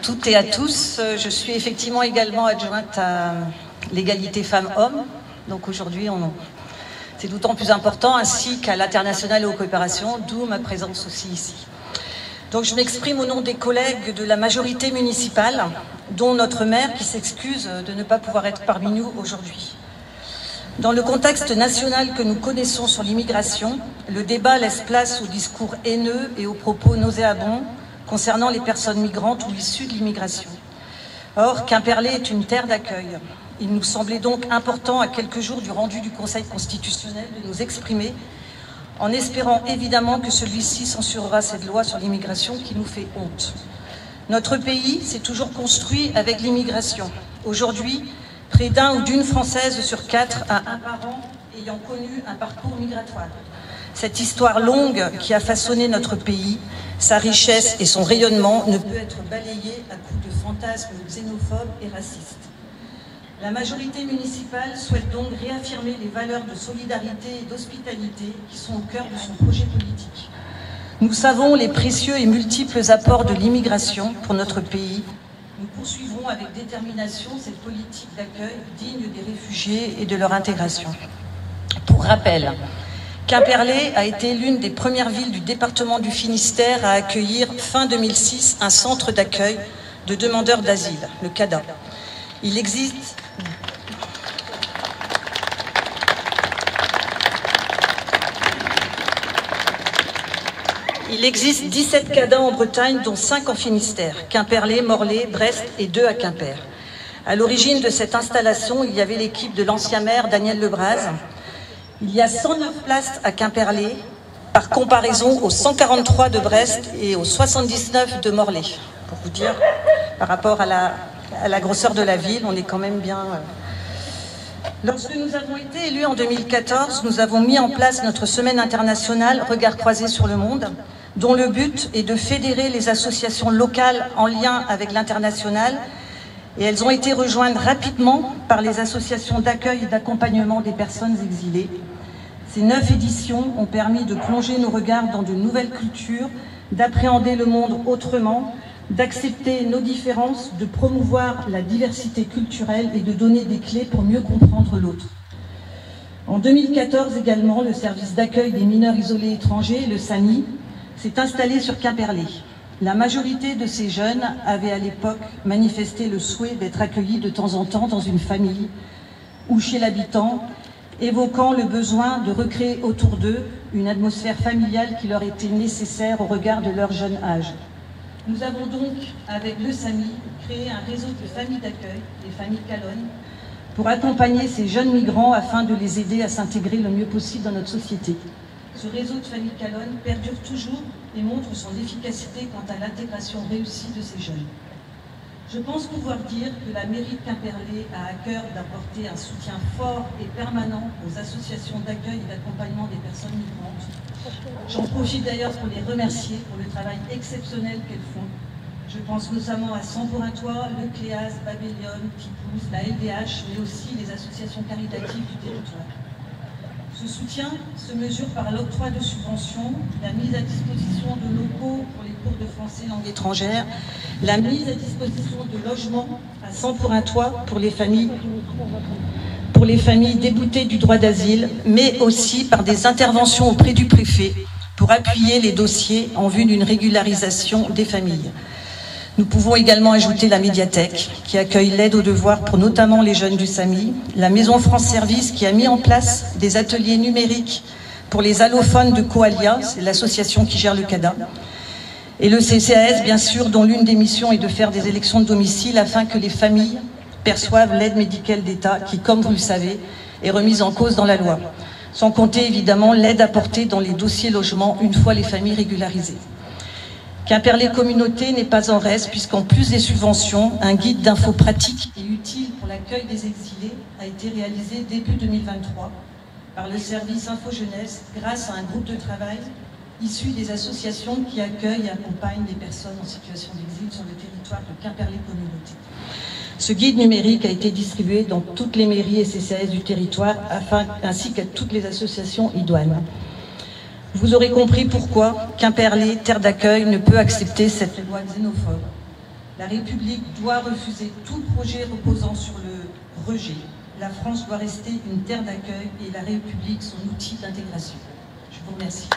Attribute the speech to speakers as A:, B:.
A: Toutes et à tous, je suis effectivement également adjointe à l'égalité femmes-hommes. Donc aujourd'hui, c'est d'autant plus important, ainsi qu'à l'international et aux coopérations, d'où ma présence aussi ici. Donc je m'exprime au nom des collègues de la majorité municipale, dont notre maire qui s'excuse de ne pas pouvoir être parmi nous aujourd'hui. Dans le contexte national que nous connaissons sur l'immigration, le débat laisse place aux discours haineux et aux propos nauséabonds concernant les personnes migrantes ou issues de l'immigration. Or, Quimperlé est une terre d'accueil. Il nous semblait donc important, à quelques jours du rendu du Conseil constitutionnel, de nous exprimer, en espérant évidemment que celui-ci censurera cette loi sur l'immigration qui nous fait honte. Notre pays s'est toujours construit avec l'immigration. Aujourd'hui, près d'un ou d'une Française sur 4 a un parent ayant connu un parcours migratoire. Cette histoire longue qui a façonné notre pays, sa richesse et son rayonnement ne peut être balayée à coups de fantasmes xénophobes et racistes. La majorité municipale souhaite donc réaffirmer les valeurs de solidarité et d'hospitalité qui sont au cœur de son projet politique. Nous savons les précieux et multiples apports de l'immigration pour notre pays. Nous poursuivrons avec détermination cette politique d'accueil digne des réfugiés et de leur intégration. Pour rappel, Quimperlé a été l'une des premières villes du département du Finistère à accueillir, fin 2006, un centre d'accueil de demandeurs d'asile, le CADA. Il existe 17 CADA en Bretagne, dont 5 en Finistère, Quimperlé, Morlaix, Brest et 2 à Quimper. À l'origine de cette installation, il y avait l'équipe de l'ancien maire Daniel Lebras. Il y a 109 places à Quimperlé, par comparaison aux 143 de Brest et aux 79 de Morlaix. Pour vous dire, par rapport à la grosseur de la ville, on est quand même bien... Lorsque nous avons été élus en 2014, nous avons mis en place notre semaine internationale Regard croisé sur le monde, dont le but est de fédérer les associations locales en lien avec l'international, et elles ont été rejointes rapidement par les associations d'accueil et d'accompagnement des personnes exilées. Ces 9 éditions ont permis de plonger nos regards dans de nouvelles cultures, d'appréhender le monde autrement, d'accepter nos différences, de promouvoir la diversité culturelle et de donner des clés pour mieux comprendre l'autre. En 2014 également, le service d'accueil des mineurs isolés étrangers, le SAMI, s'est installé sur Quimperlé. La majorité de ces jeunes avaient à l'époque manifesté le souhait d'être accueillis de temps en temps dans une famille ou chez l'habitant, évoquant le besoin de recréer autour d'eux une atmosphère familiale qui leur était nécessaire au regard de leur jeune âge. Nous avons donc, avec le SAMI, créé un réseau de familles d'accueil, les familles Calonne, pour accompagner ces jeunes migrants afin de les aider à s'intégrer le mieux possible dans notre société. Ce réseau de familles Calonne perdure toujours et montre son efficacité quant à l'intégration réussie de ces jeunes. Je pense pouvoir dire que la mairie de Quimperlé a à cœur d'apporter un soutien fort et permanent aux associations d'accueil et d'accompagnement des personnes migrantes. J'en profite d'ailleurs pour les remercier pour le travail exceptionnel qu'elles font. Je pense notamment à Sang pour un toit, le Cléas, Babylone, Tipouze, la LDH, mais aussi les associations caritatives du territoire. Ce soutien se mesure par l'octroi de subventions, la mise à disposition de locaux pour les cours de français langue étrangère, la mise à disposition de logements à 100 pour un toit pour les familles déboutées du droit d'asile, mais aussi par des interventions auprès du préfet pour appuyer les dossiers en vue d'une régularisation des familles. Nous pouvons également ajouter la médiathèque qui accueille l'aide aux devoirs pour notamment les jeunes du SAMI, la Maison France Service qui a mis en place des ateliers numériques pour les allophones de Coalia, c'est l'association qui gère le CADA, et le CCAS bien sûr, dont l'une des missions est de faire des élections de domicile afin que les familles perçoivent l'aide médicale d'État qui, comme vous le savez, est remise en cause dans la loi. Sans compter évidemment l'aide apportée dans les dossiers logements une fois les familles régularisées. Quimperlé Communauté n'est pas en reste puisqu'en plus des subventions, un guide d'infos pratiques et utile pour l'accueil des exilés a été réalisé début 2023 par le service Info Jeunesse grâce à un groupe de travail issu des associations qui accueillent et accompagnent les personnes en situation d'exil sur le territoire de Quimperlé Communauté. Ce guide numérique a été distribué dans toutes les mairies et CCAS du territoire ainsi qu'à toutes les associations idoines. Vous aurez compris pourquoi Quimperlé, terre d'accueil, ne peut accepter cette loi xénophobe. La République doit refuser tout projet reposant sur le rejet. La France doit rester une terre d'accueil et la République son outil d'intégration. Je vous remercie.